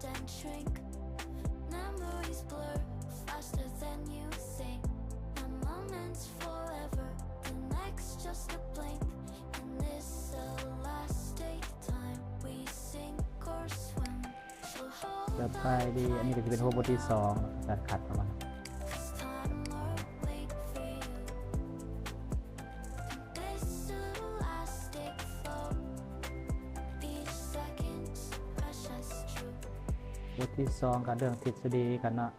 and shrink. Memories blur faster than you think. One moment's forever, the next just a blink. In this elastic time, we sink or swim. So จะ hold ไป on ดีอันนี้ก็จะเป็นโฮบทที่2การขัดประมาณ this time or wait for you. This elastic flow, each second's precious true. บทที่2กันเรื่องทฤษฎีกันเนาะ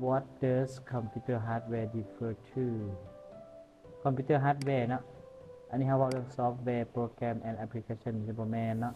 What does computer hardware differ to คอมพิวเตอร์ฮาร์ดแวร์เนาะอันนี้เราว่าเรื่องซอฟต์แวร์โปรแกรม and application จะบ่แม่นเนาะ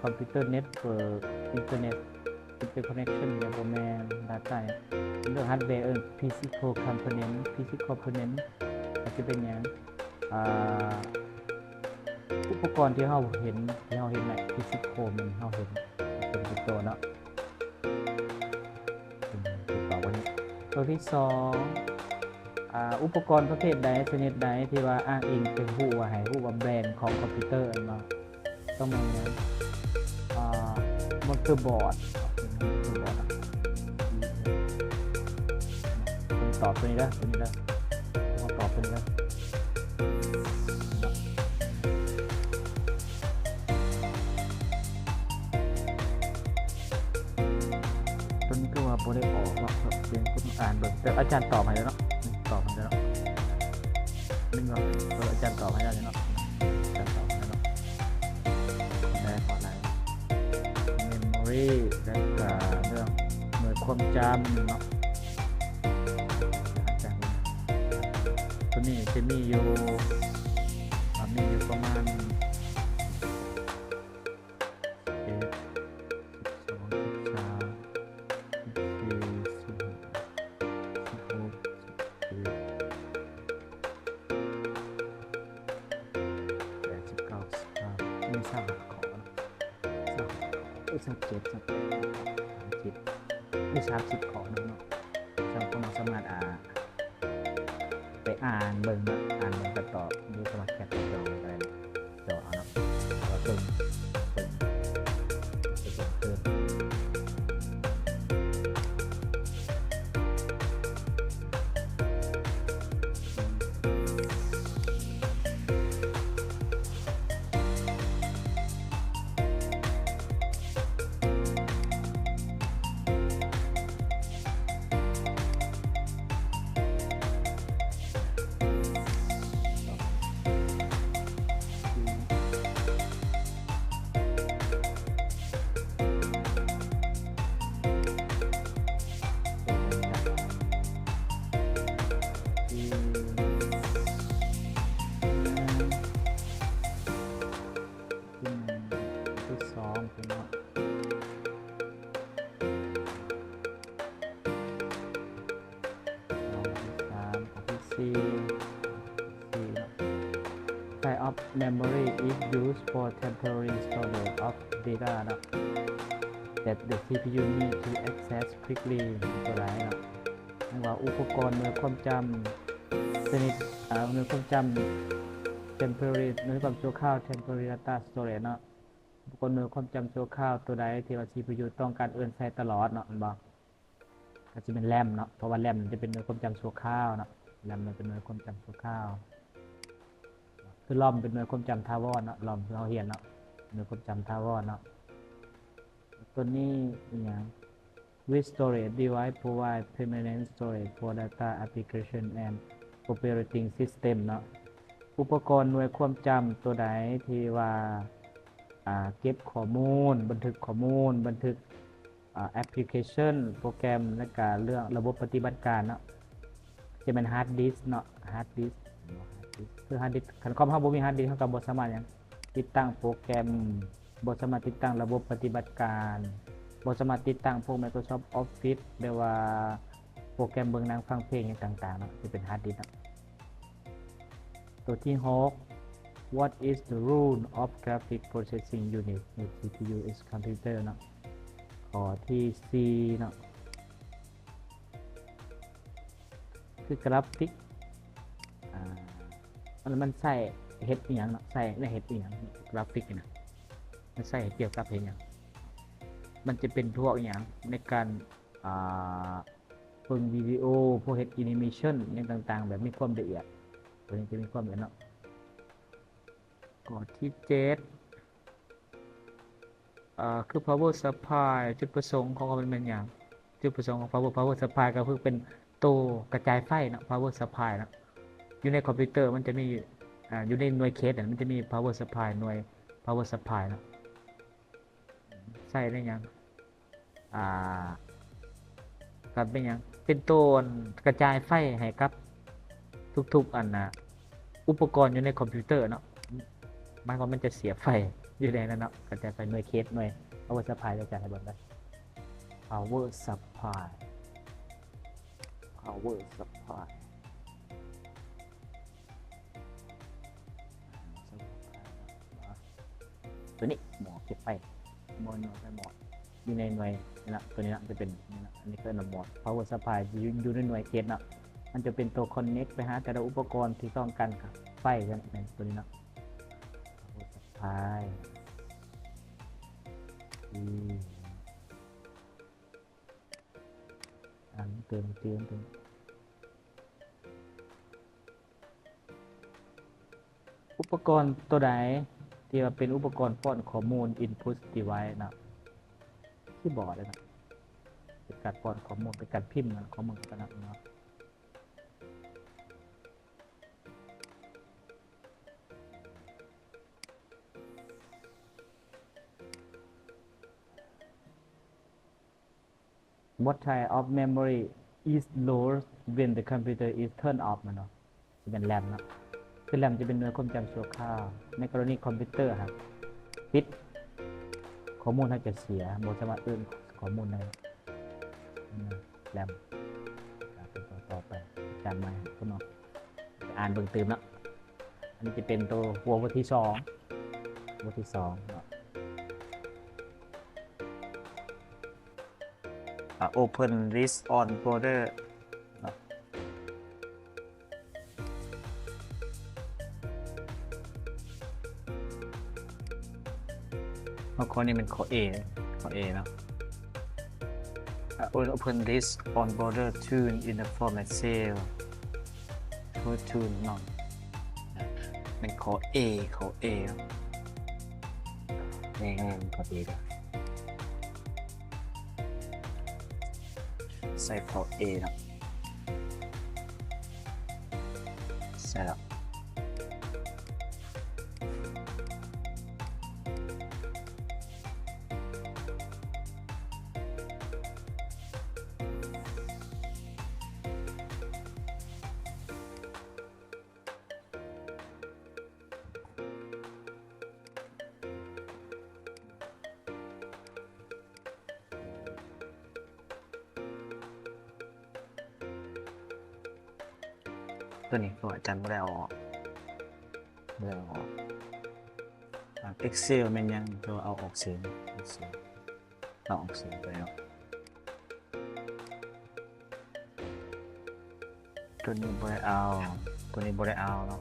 คอมพิวเตอร์เน็ตเวิร์กอินเทอร์เน็ตอินเตอร์คอนเนคชั่นจะบ่แม่น data เรื่องฮาร์ดแวร์physical component physical component อาจจะเป็นอย่างอุปกรณ์ที่เราเห็นใน physical มันเราเห็นเป็นตัวเนาะต่อวันนี้ตัวที่2อุปกรณ์ประเภทใดชนิดใดที่ว่าอ้างอิงเป็นผู้ว่าให้ผู้ว่าแบรนด์ของคอมพิวเตอร์อันมาต้องมีมอเตอร์บอร์ดตอบตัวนี้ได้ตอบตัวนี้ได้ตัวนี้ก็ว่าโปรได้ออกว่าเป็นคุณอ่านเบิ่งแต่อาจารย์ตอบให้แล้วเนาะตอบให้แล้วนึกว่าอาจารย์ตอบให้แล้วเนาะอาจารย์ตอบให้แล้วเนาะได้ขออะไร memory และก็เรื่องหน่วยความจำเนาะอาจารย์ตัวนี้จะมีอยู่ประมาณ30 ข้อนึงเนาะเราก็สามารถไปอ่านเบิ่งเนาะไปตอบดูสมัครแคปจออะไรจอเอาเนาะเราเพิ่มType of memory is used for temporary storage of data เนาะ that the CPU need to access quickly ตัวไรเนาะว่าอุปกรณ์หน่วยความจำชนิดหน่วยความจำ temporary หน่วยความชั่วคราว temporary data storage เนาะอุปกรณ์หน่วยความจำชั่วคราวตัวใดที่ว่า CPU ต้องการใช้ตลอดเนาะบอกก็จะเป็นแรมเนาะเพราะว่าแรมจะเป็นหน่วยความจำชั่วคราวเนาะแรมมันเป็นหน่วยความจำชั่วคราวคือลอมเป็นหน่วยความจำทาวรเนาะลอมคือเราเรียนเนาะหน่วยความจำทาวรเนาะตัวนี้อย่าง with storage device provide permanent storage for data application and operating system เนาะอุปกรณ์หน่วยความจำตัวใดที่ว่าเก็บข้อมูลบันทึกข้อมูลบันทึกแอปพลิเคชันโปรแกรมและการเรื่องระบบปฏิบัติการเนาะจะเป็นฮาร์ดดิสก์เนาะฮาร์ดดิสก์คือฮาร์ดดิสก์คันคอมเฮาบ่มีฮาร์ดดิสก์เฮาก็บ่สามารถหยังติดตั้งโปรแกรมบ่สามารถติดตั้งระบบปฏิบัติการบ่สามารถติดตั้งพวก Microsoft Office หรือว่าโปรแกรมเบิ่งหนังฟังเพลงต่างๆเนาะที่เป็นฮาร์ดดิสก์ตัวที่6 What is the rule of graphic processing unit in CPU is computer เนาะข้อที่4เนาะคือกราฟิกมันใส่เฮ็ดอีหยังเนาะใส่ในเฮ็ดอีหยังกราฟิกนี่นะมันใส่เกี่ยวกับเฮ็ดหยัง มันจะเป็นพวกอย่างในการอ่าเบิ่งวิดีโอพวกเฮ็ดแอนิเมชันอย่างต่างๆ แบบมีความละเอียดตัวนี้จะมีความละเอียดเนาะข้อที่7คือ power supply จุดประสงค์ของมันเป็นอย่างจุดประสงค์ของ power supply ก็คือเป็นตัวกระจายไฟเนาะ power supply เนาะอยู่ในคอมพิวเตอร์มันจะมีอยู่ในหน่วยเคสมันจะมี power supply หน่วย power supply เนาะใส่ได้ยังอ่าครับเป็นยังเป็นตัวกระจายไฟให้กับทุกๆอันนะอุปกรณ์อยู่ในคอมพิวเตอร์เนาะหมายความมันจะเสียไฟอยู่ในนั้นเนาะกระจายไฟหน่วยเคสหน่วย power supply กระจายให้เบิ่งได้ power supply power supply ตัวนี้หมอเก็บไฟหมอหน่วยไฟหมออยู่ในหน่วยนี่นะตัวนี้นะจะเป็นนี่นะอันนี้คือหน่วยหมอ power supply อยู่ในหน่วยเคสเนาะมันจะเป็นตัว connect ไปหาแต่ละอุปกรณ์ที่ต้องการไฟกันเป็นตัวนี้เนาะ power supply อันเติมอุปกรณ์ตัวใดที่ว่าเป็นอุปกรณ์ป้อนข้อมูล input device นะที่บอร์ดเลยนะเป็นการป้อนข้อมูลเป็นการพิมพ์ข้อมูลกันนะเนาะ What type of memory is lower when the computer is turned off มันเนาะจะเป็นแรมเนาะคือแรมจะเป็นหน่วยความจำชั่วคราวในกรณีคอมพิวเตอร์ครับปิดข้อมูลถ้าจะเสียบ่สามารถอื่นข้อมูลได้แรมเป็นต่อไปการใหม่คุณเนาะอ่านเบิ่งเติมเนาะอันนี้จะเป็นตัวหัวที่2เนาะopen list on folder เนาะข้อนี้เป็นข้อ A เนาะopen list on border tune in the format cell to tune เนาะเป็นข้อ A เนาะง่ายๆข้อ A เนาะใส่ข้อ A เนาะใส่แล้วตัวนี้ก็อาจารย์ไม่ได้เอาออกExcel มันยังตัวเอาออกเสียงเอาออกเสียงไปแล้วตัวนี้บ่ได้เอาเนาะ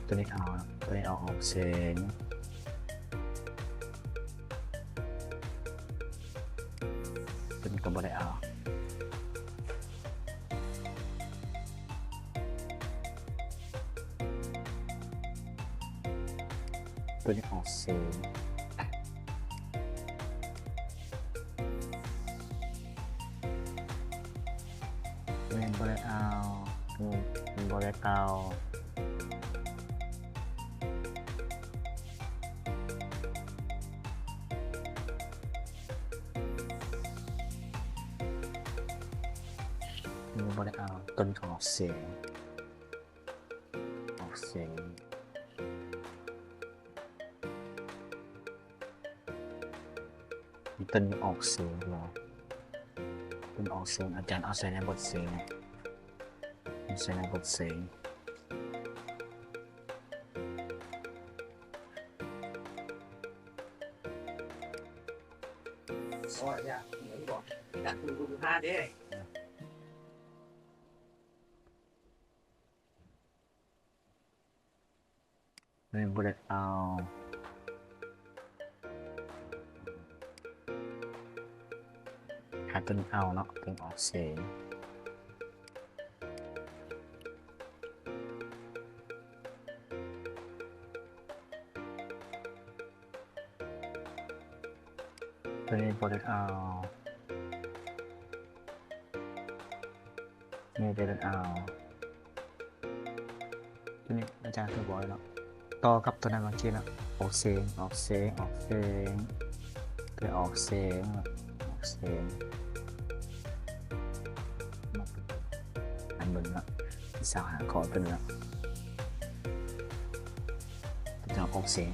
ตัวนี้เอาออกเสียงตัวนี้ก็บ่ได้เอาตัวนี้ออกเสียงตัวนี้บ่ได้เอาบ่ได้เอาบ่ได้เอาต้นออกเสียงต้นออกเสียงเหรอต้นออกเสียงอาจารย์เอาใส่ในบทเสียงไม่ได้เอา หาตัวนี้เอาเนาะตัวนี้ออกเสียงตัวนี้โปรเจกต์เอานี่เดนเอาตัวนี้อาจารย์เคยบอกแล้วต่อกับตัวนั้นบางทีแล้วออกเสียงออกเสียงออกเสียงตัวออกเสียงออกเสียงอันหนึ่งละสาวหาคอร์ดเป็นละตัวออกเสียง